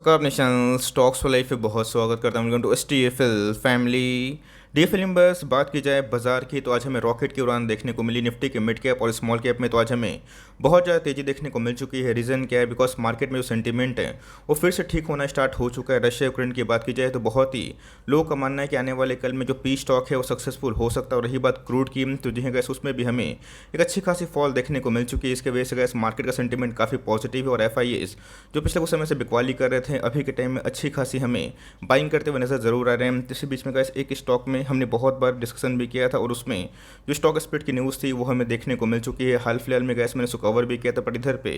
नमस्कार निशान stocks for life पे बहुत स्वागत करता हूँ। Welcome to STFL family. DFL बस बात की जाए बाजार की तो आज हमें रॉकेट की उड़ान देखने को मिली। निफ्टी के मिड कैप और स्मॉल कैप में तो आज हमें बहुत ज़्यादा तेज़ी देखने को मिल चुकी है। रीज़न क्या है? बिकॉज मार्केट में जो सेंटीमेंट है वो फिर से ठीक होना स्टार्ट हो चुका है। रशिया यूक्रेन की बात की जाए तो बहुत ही लोगों का मानना है कि आने वाले कल में जो पी स्टॉक है वो सक्सेसफुल हो सकता है। और रही बात क्रूड की तो जी गैस उसमें भी हमें एक अच्छी खासी फॉल देखने को मिल चुकी है। इसके वजह से गैस मार्केट का सेंटीमेंट काफ़ी पॉजिटिव है और एफआईएस जो पिछले कुछ समय से बिकवाली कर रहे थे अभी के टाइम में अच्छी खासी हमें बाइंग करते हुए नजर जरूर आ रहे हैं। इसी बीच में गैस एक स्टॉक में हमने बहुत बार डिस्कशन भी किया था और उसमें जो स्टॉक स्प्लिट की न्यूज़ थी वो हमें देखने को मिल चुकी है। हाल फिलहाल में गैस मैंने उसको कवर भी किया था, बट इधर पे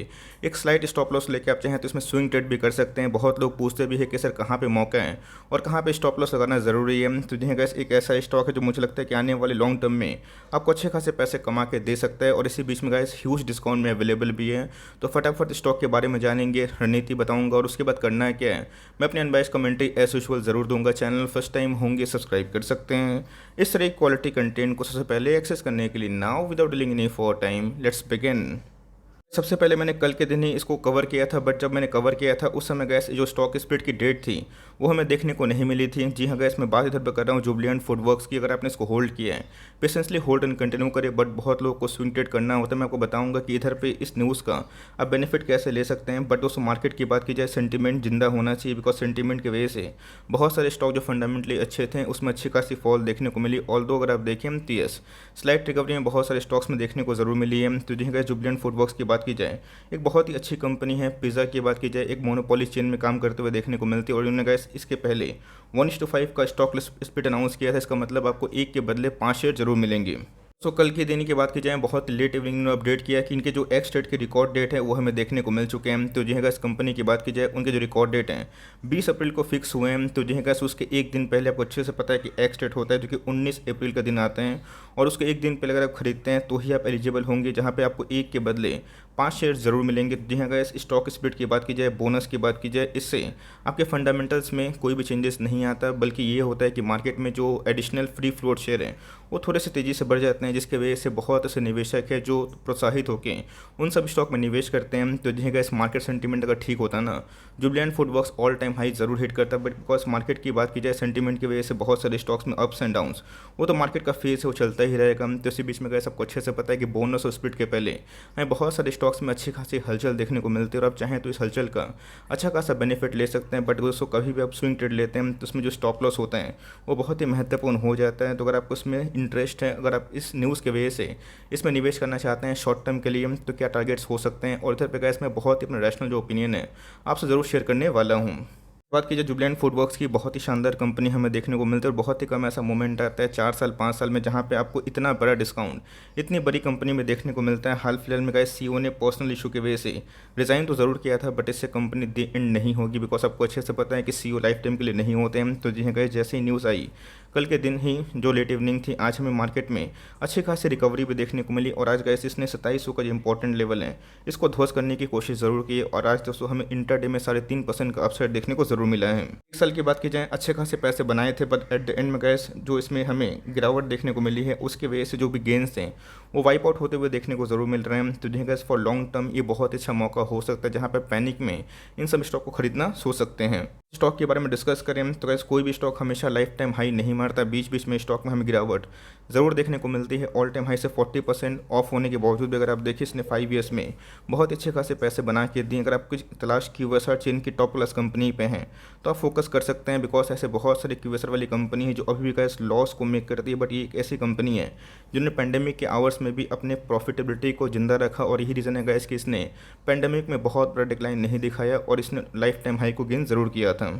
एक स्लाइट स्टॉप लॉस लेके आप चाहें तो इसमें स्विंग ट्रेड भी कर सकते हैं। बहुत लोग पूछते भी है कि सर कहाँ पे मौका है और कहाँ पे स्टॉप लॉस लगाना ज़रूरी है। तो जी गैस एक ऐसा स्टॉक है जो मुझे लगता है कि आने वाले लॉन्ग टर्म में आपको अच्छे खासे पैसे कमा के दे सकता है और इसी बीच में गैस ह्यूज डिस्काउंट में अवेलेबल भी है। तो फटाफट स्टॉक के बारे में जानेंगे, रणनीति बताऊंगा और उसके बाद करना है क्या है मैं अपनी अनबाइस कमेंट्री एज यूजुअल ज़रूर दूंगा। चैनल फर्स्ट टाइम होंगे सब्सक्राइब कर सकते हैं इस तरह क्वालिटी कंटेंट को सबसे पहले एक्सेस करने के लिए। Now without dealing any for time let's begin. सबसे पहले मैंने कल के दिन ही इसको कवर किया था, बट जब मैंने कवर किया था उस समय गैस जो स्टॉक स्प्लिट की डेट थी वो हमें देखने को नहीं मिली थी। जी हाँ गैस मैं बात इधर पर कर रहा हूँ जुबलिएंट फूडवर्क्स की। अगर आपने इसको होल्ड किया है पेशेंसली होल्ड एंड कंटिन्यू करें, बट बहुत लोगों को स्विंग ट्रेड करना होता है। मैं आपको बताऊंगा कि इधर पे इस न्यूज़ का आप बेनिफिट कैसे ले सकते हैं। बट दोस्तों मार्केट की बात की जाए सेंटीमेंट जिंदा होना चाहिए, बिकॉज सेंटीमेंट की वजह से बहुत सारे स्टॉक जो फंडामेंटली अच्छे थे उसमें अच्छी खासी फॉल देखने को मिली। ऑल्दो अगर आप देखें एमटीएस स्लाइट रिकवरी में बहुत सारे स्टॉक्स में देखने को जरूर मिली है। तो जी हाँ जुबलिएंट फूडवर्क्स की बात की जाए एक बहुत ही अच्छी कंपनी है। पिज़्ज़ा की बात की जाए एक मोनोपोली चेन में काम करते हुए देखने को मिलती है और उन्होंने गैस इसके पहले 1:5 का स्टॉक स्प्लिट अनाउंस किया था। इसका मतलब आपको एक के बदले 5 शेयर जरूर मिलेंगे। सो कल के दिन की बात की जाए बहुत लेट इवनिंग में अपडेट किया कि इनके जो एक्स डेट के रिकॉर्ड डेट है वो हमें देखने को मिल चुके हैं। तो जी इस कंपनी की बात की जाए उनके जो रिकॉर्ड डेट हैं 20 अप्रैल को फिक्स हुए हैं। तो जी उसके एक दिन पहले आपको अच्छे से पता है कि एक्स डेट होता है जो कि 19 अप्रैल का दिन आते हैं और उसके एक दिन पहले अगर आप खरीदते हैं तो ही आप एलिजिबल होंगे, जहाँ पे आपको एक के बदले 5 शेयर जरूर मिलेंगे। जी हाँ गैस स्टॉक स्प्लिट की बात की जाए बोनस की बात की जाए इससे आपके फंडामेंटल्स में कोई भी चेंजेस नहीं आता, बल्कि ये होता है कि मार्केट में जो एडिशनल फ्री फ्लोट शेयर हैं वो थोड़े से तेज़ी से बढ़ जाते हैं, जिसके वजह से बहुत से निवेशक है जो प्रोत्साहित होकर उन सब स्टॉक में निवेश करते हैं। तो जी गैस मार्केट सेंटीमेंट अगर ठीक होता ना Jubilant FoodWorks all time high जरूर हिट करता, बट बिकॉज मार्केट की बात की जाए सेंटीमेंट की वजह से बहुत सारे स्टॉक्स में अप्स एंड डाउन्स वो तो मार्केट का फेस है वो चलता ही रहेगा। तो इसी बीच में गए सबको अच्छे से पता है कि बोनस और स्प्लिट के पहले हमें बहुत सारे स्टॉक्स में अच्छी खासी हलचल देखने को मिलती है और आप चाहें तो इस हलचल का अच्छा खासा बेनिफिट ले सकते हैं। बट दोस्तों कभी भी आप स्विंग ट्रेड लेते हैं तो उसमें जो स्टॉप लॉस होता है वो बहुत ही महत्वपूर्ण हो जाता है। तो अगर आपको उसमें इंटरेस्ट है, अगर आप इस न्यूज़ की वजह से इसमें निवेश करना चाहते हैं शॉर्ट टर्म के लिए तो क्या टारगेट्स हो सकते हैं और इधर पे गैस में बहुत ही अपना रैशनल जो ओपिनियन है आपसे ज़रूर शेयर करने वाला हूँ। बात कीजिए जुबलिएंट फूडवर्क्स की बहुत ही शानदार कंपनी हमें देखने को मिलती है और बहुत ही कम ऐसा मोमेंट आता है 4 साल 5 साल में जहां पे आपको इतना बड़ा डिस्काउंट इतनी बड़ी कंपनी में देखने को मिलता है। हाल फिलहाल में गए सीईओ ने पर्सनल इशू की वजह से रिजाइन तो ज़रूर किया था, बट इससे कंपनी दी एंड नहीं होगी, बिकॉज आपको अच्छे से पता है कि सीईओ लाइफ टाइम के लिए नहीं होते हैं। तो जी गए जैसे ही न्यूज़ आई कल के दिन ही जो लेट इवनिंग थी आज हमें मार्केट में अच्छी खासी रिकवरी भी देखने को मिली और आज गए इसने 2700 का जो इंपॉर्टेंट लेवल है इसको ध्वस्त करने की कोशिश ज़रूर की और आज दोस्तों हमें इंटरडे में 3.5% का अपसाइड देखने को ज़रूर मिला है। एक साल की बात की जाए अच्छे खासे पैसे बनाए थे, बट एट द एंड में गैस जो इसमें हमें गिरावट देखने को मिली है उसकी वजह से जो भी गेंस हैं वो वाइप आउट होते हुए देखने को ज़रूर मिल रहे हैं। तो गैस फॉर लॉन्ग टर्म ये बहुत अच्छा मौका हो सकता है जहाँ पर पैनिक में इन सब स्टॉक को खरीदना सोच सकते हैं। स्टॉक के बारे में डिस्कस करें तो गैस कोई भी स्टॉक हमेशा लाइफ टाइम हाई नहीं मारता, बीच बीच में स्टॉक में हमें गिरावट ज़रूर देखने को मिलती है। ऑल टाइम हाई से 40% ऑफ होने के बावजूद भी अगर आप देखिए इसने 5 ईयर्स में बहुत अच्छे खासे पैसे बना के दिए। अगर आप कुछ तलाश क्यूएसआर चेन की टॉप क्लास कंपनी पे हैं तो आप फोकस कर सकते हैं, बिकॉज ऐसे बहुत सारी क्यूएसआर वाली कंपनी है जो अभी भी गैस लॉस को मेक करती है, बट ये एक ऐसी कंपनी है जिन्होंने पेंडेमिक के आवर्स में भी अपने प्रॉफिटेबिलिटी को जिंदा रखा और यही रीज़न है गैस कि इसने पेंडेमिक में बहुत बड़ा डिक्लाइन नहीं दिखाया और इसने लाइफ टाइम हाई को गेन ज़रूर किया था।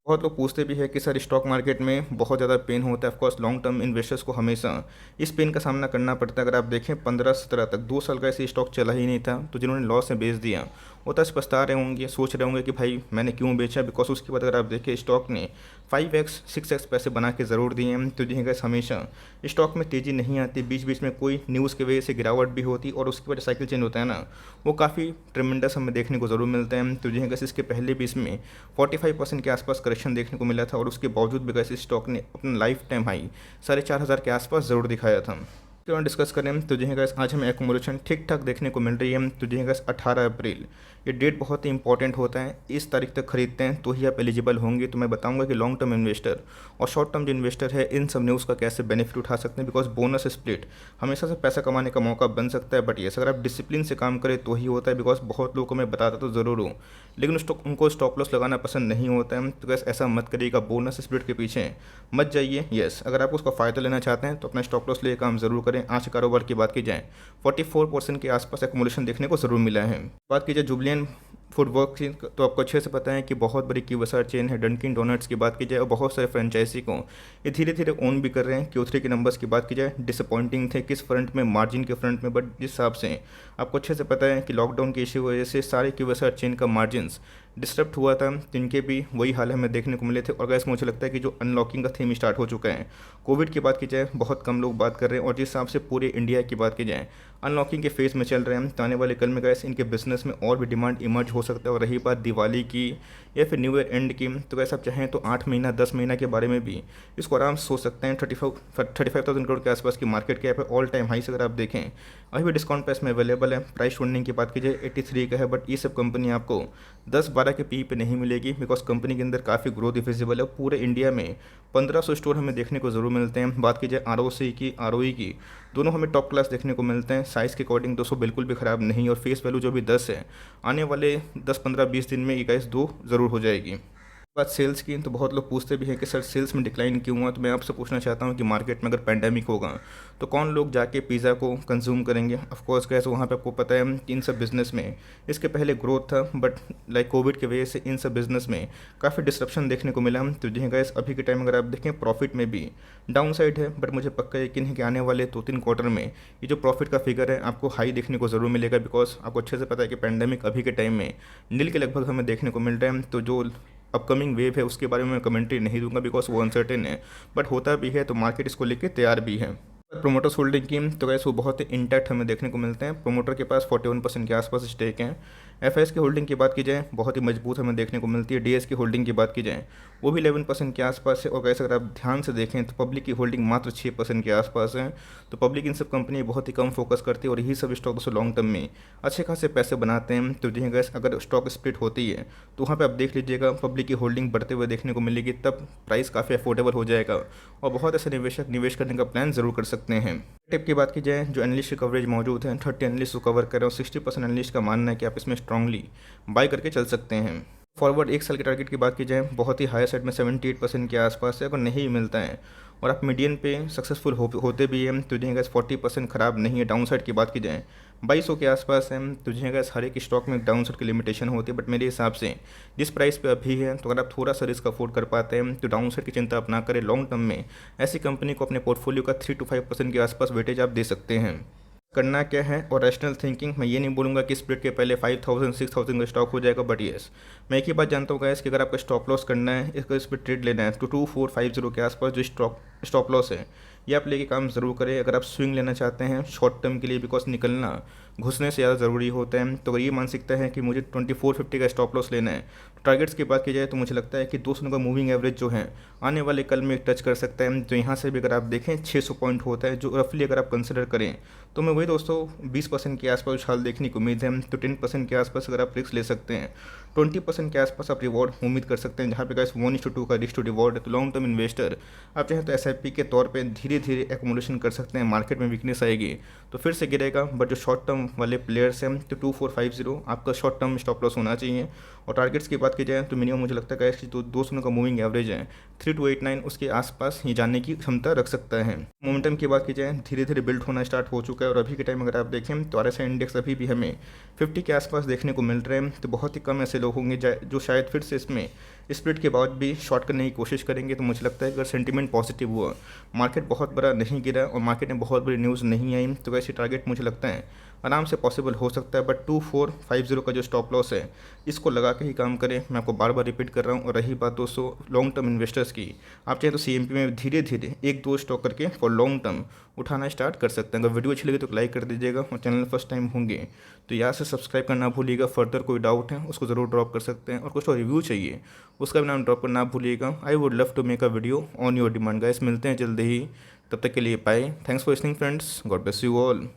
बहुत लोग पूछते भी है कि सर स्टॉक मार्केट में बहुत ज़्यादा पेन होता है। ऑफकोर्स लॉन्ग टर्म इन्वेस्टर्स को हमेशा इस पेन का सामना करना पड़ता है। अगर आप देखें 15-17 तक 2 साल का ऐसे स्टॉक चला ही नहीं था, तो जिन्होंने लॉस में बेच दिया वो तो पछता रहे होंगे, सोच रहे होंगे कि भाई मैंने क्यों बेचा। बिकॉज उसके बाद अगर आप देखें स्टॉक ने 5x 6x पैसे बना के ज़रूर दिए हैं। तो जी गैस हमेशा स्टॉक में तेज़ी नहीं आती, बीच बीच में कोई न्यूज़ की वजह से गिरावट भी होती और उसके बाद साइकिल चेंज होता है ना वो काफ़ी ट्रेमेंडस हमें देखने को ज़रूर मिलता है। तो जी गैस इसके पहले भी इसमें 45% के आसपास करेक्शन देखने को मिला था और उसके बावजूद भी गैस स्टॉक ने अपना लाइफ टाइम हाई 4,500 के आसपास ज़रूर दिखाया था। तो डिस्कस करें तो जी गैस आज हमें एकोमोडेशन ठीक ठाक देखने को मिल रही है। तो जी गैस 18 अप्रैल ये डेट बहुत ही इंपॉर्टेंट होता है। इस तारीख तक खरीदते हैं तो ही आप एलिजिबल होंगे। तो मैं बताऊंगा कि लॉन्ग टर्म इन्वेस्टर और शॉर्ट टर्म जो इन्वेस्टर है इन सब न्यूज़ का कैसे बेनिफिट उठा सकते हैं। बिकॉज बोनस स्प्लिट हमेशा से पैसा कमाने का मौका बन सकता है, बट ये अगर आप डिसिप्लिन से काम करें तो ही होता है। बिकॉज बहुत लोगों को मैं बताता तो ज़रूर हूँ, लेकिन उनको स्टॉप लॉस लगाना पसंद नहीं होता है। तो गैस ऐसा मत करिएगा, बोनस स्प्लिट के पीछे मत जाइए। यस, अगर आप उसका फ़ायदा लेना चाहते हैं तो अपना स्टॉप लॉस लिए काम ज़रूर करें। आज कारोबार की बात की जाए 44% के आसपास एकोमोडेशन देखने को ज़रूर मिला है। बात की जाए जुबलियन फूड वर्क की तो आपको अच्छे से पता है कि बहुत बड़ी क्यूएसआर चेन है। डंकिन डोनट्स की बात की जाए और बहुत सारे फ्रेंचाइजी को ये धीरे धीरे ओन भी कर रहे हैं। Q3 के नंबर्स की बात की जाए डिसअपॉइंटिंग थे, किस फ्रंट में, मार्जिन के फ्रंट में, बट जिस हिसाब से आपको अच्छे से पता है कि लॉकडाउन की इश्यू की वजह से सारे क्यूएसआर चेन का मार्जिन्स डिस्टर्ब हुआ था, जिनके भी वही हाल हमें देखने को मिले थे। और गैस मुझे लगता है कि जो अनलॉकिंग का थीम स्टार्ट हो चुका है, कोविड की बात की जाए बहुत कम लोग बात कर रहे हैं, और जिस हिसाब से पूरे इंडिया की बात की जाए अनलॉकिंग के फेज़ में चल रहे हैं, तो आने वाले कल में गैस इनके बिजनेस में और भी डिमांड इमर्ज हो सकता है। और रही बात दिवाली की या फिर न्यू ईयर एंड की, तो वैसे आप चाहें तो 8 महीना 10 महीना के बारे में भी इसको आराम से सोच सकते हैं। 35,000 करोड़ के आसपास की मार्केट कैप है। ऑल टाइम हाई से अगर आप देखें अभी भी डिस्काउंट प्राइस में अवेलेबल है। प्राइस ढूंढने की बात कीजिए 83 का है, बट ये सब कंपनी आपको 10-12 के पी पे नहीं मिलेगी। बिकॉज कंपनी के अंदर काफ़ी ग्रोथ विजिबल है। पूरे इंडिया में 1500 स्टोर हमें देखने को ज़रूर मिलते हैं। बात की जाए ROC की, ROE की, दोनों हमें टॉप क्लास देखने को मिलते हैं। साइज़ के अकॉर्डिंग दोस्तों बिल्कुल भी ख़राब नहीं, और फेस वैल्यू जो भी 10 है, आने वाले 10-15-20 दिन में ये गाइस 2 ज़रूर हो जाएगी। बात सेल्स की तो बहुत लोग पूछते भी हैं कि सर सेल्स में डिक्लाइन क्यों हुआ। तो मैं आपसे पूछना चाहता हूं कि मार्केट में अगर पैंडेमिक होगा तो कौन लोग जाके पिज़्ज़ा को कंज्यूम करेंगे। ऑफ कोर्स कैसे वहाँ पे आपको पता है कि इन सब बिज़नेस में इसके पहले ग्रोथ था, बट लाइक कोविड की वजह से इन सब बिज़नेस में काफ़ी डिस्ट्रप्शन देखने को मिला। तो जी गैस अभी के टाइम अगर आप देखें प्रॉफिट में भी डाउन साइड है, बट मुझे पक्का यकीन है कि आने वाले 2-3 क्वार्टर में ये जो प्रॉफिट का फिगर है आपको हाई देखने को ज़रूर मिलेगा। बिकॉज आपको अच्छे से पता है कि पैंडेमिक अभी के टाइम में नील के लगभग हमें देखने को मिल रहा है। तो जो अपकमिंग वेव है उसके बारे में मैं कमेंट्री नहीं दूंगा, बिकॉज वो अनसर्टेन है, बट होता भी है तो मार्केट इसको लेके तैयार भी है। प्रोमोटर्स होल्डिंग की तो गैस वो बहुत ही इंटैक्ट हमें देखने को मिलते हैं। प्रोमोटर के पास 41% के आसपास स्टेक हैं। एफआईएस की होल्डिंग की बात की जाए बहुत ही मजबूत हमें देखने को मिलती है। डीएस की होल्डिंग की बात की जाए वो भी 11% के आसपास है। और गैस अगर आप ध्यान से देखें तो पब्लिक की होल्डिंग मात्र 6% के आसपास है। तो पब्लिक इन सब कंपनी बहुत ही कम फोकस करती है, और यही सब स्टॉक दोस्तों लॉन्ग टर्म में अच्छे खासे पैसे बनाते हैं। तो जी गैस अगर स्टॉक स्प्लिट होती है तो वहाँ पर आप देख लीजिएगा पब्लिक की होल्डिंग बढ़ते हुए देखने को मिलेगी, तब प्राइस काफ़ी अफोर्डेबल हो जाएगा और बहुत ऐसे निवेशक निवेश करने का प्लान ज़रूर कर सकते हैं। टिप की बात की जाए जो एनालिस्ट की कवरेज मौजूद है 30 एनालिस्ट को कवर कर रहे हो। 60% एनालिस्ट का मानना है कि आप इसमें स्ट्रांगली बाय करके चल सकते हैं। फॉरवर्ड एक साल के टारगेट की बात की जाए बहुत ही हाई साइड में 78% के आसपास है। अगर नहीं मिलता है और आप मीडियन पे सक्सेसफुल होते भी हैं तो गैस 40% ख़राब नहीं है। डाउन साइड की बात की जाए 2200 के आसपास है। तो गैस हर एक स्टॉक में डाउन साइड की लिमिटेशन होती है, बट मेरे हिसाब से जिस प्राइस पे अभी है तो अगर आप थोड़ा सा रिस्क अफोर्ड कर पाते हैं तो डाउन साइड की चिंता आप ना करें। लॉन्ग टर्म में ऐसी कंपनी को अपने पोर्टफोलियो का 3-5% के आसपास वेटेज आप दे सकते हैं। करना क्या है और रैशनल थिंकिंग, मैं ये नहीं बोलूँगा कि स्प्लिट के पहले 5000-6000 का स्टॉक हो जाएगा, बट येस मैं एक ही बात जानता हूँ गाइस कि अगर आपका स्टॉप लॉस करना है, इसका इस पर ट्रेड लेना है तो 2450 के आसपास जो स्टॉप लॉस है ये आप लेके काम ज़रूर करें। अगर आप स्विंग लेना चाहते हैं शॉर्ट टर्म के लिए, बिकॉज निकलना घुसने से ज़्यादा ज़रूरी होता है, तो अगर ये मानसिकता है कि मुझे 2450 का स्टॉप लॉस लेना है, तो टारगेट्स की बात की जाए तो मुझे लगता है कि 200 का मूविंग एवरेज जो है आने वाले कल में टच कर सकता है। तो यहाँ से भी अगर आप देखें 600 पॉइंट होता है, जो रफली अगर आप कंसिडर करें तो मैं वही दोस्तों 20% के आसपास उछाल देखने की उम्मीद है। तो 10% के आसपास अगर आप रिस्क ले सकते हैं, 20% के आसपास आप रिवॉर्ड उम्मीद कर सकते हैं, जहाँ पे गाइस 1:2 का रिस्क टू रिवॉर्ड है। तो लॉन्ग टर्म इन्वेस्टर आप चाहें तो SIP के तौर पे धीरे धीरे एकोमोडेशन कर सकते हैं। मार्केट में वीकनेस आएगी तो फिर से गिरेगा, बट जो शॉर्ट टर्म वाले प्लेयर्स हैं तो 2450 आपका शॉर्ट टर्म स्टॉप लॉस होना चाहिए। और टारगेट्स की बात की जाए तो मिनिमम मुझे लगता है कि तो 200 का मूविंग एवरेज है 3289 उसके आसपास ये जाने की क्षमता रख सकता है। मोमेंटम की बात की जाए धीरे धीरे बिल्ड होना स्टार्ट हो चुका है, और अभी के टाइम अगर आप देखें तो RSI इंडेक्स अभी भी हमें 50 के आसपास देखने को मिल रहे हैं। तो बहुत ही कम ऐसे लोग होंगे जो शायद फिर से इसमें स्प्लिट के बाद भी शॉर्ट करने की कोशिश करेंगे। तो मुझे लगता है अगर सेंटीमेंट पॉजिटिव हुआ, मार्केट बहुत बड़ा नहीं गिरा और मार्केट में बहुत बड़ी न्यूज़ नहीं आई, तो वैसे टारगेट मुझे लगता है आराम से पॉसिबल हो सकता है। बट 2450 का जो स्टॉप लॉस है इसको लगा के ही काम करें। मैं आपको बार बार रिपीट कर रहा हूँ। और रही बात दोस्तों लॉन्ग टर्म इन्वेस्टर्स की, आप चाहे तो CMP में धीरे धीरे 1-2 स्टॉक करके फॉर लॉन्ग टर्म उठाना स्टार्ट कर सकते हैं। अगर वीडियो अच्छी लगी तो लाइक कर दीजिएगा, और चैनल फर्स्ट टाइम होंगे तो यहाँ से सब्सक्राइब करना भूलिएगा। फर्दर कोई डाउट है उसको ज़रूर ड्रॉप कर सकते हैं, और कुछ और रिव्यू चाहिए उसका भी नाम ड्रॉप करना भूलिएगा। I would love to make a video on your demand guys. मिलते हैं जल्दी ही तब तक के लिए bye, thanks for listening friends, God bless you all.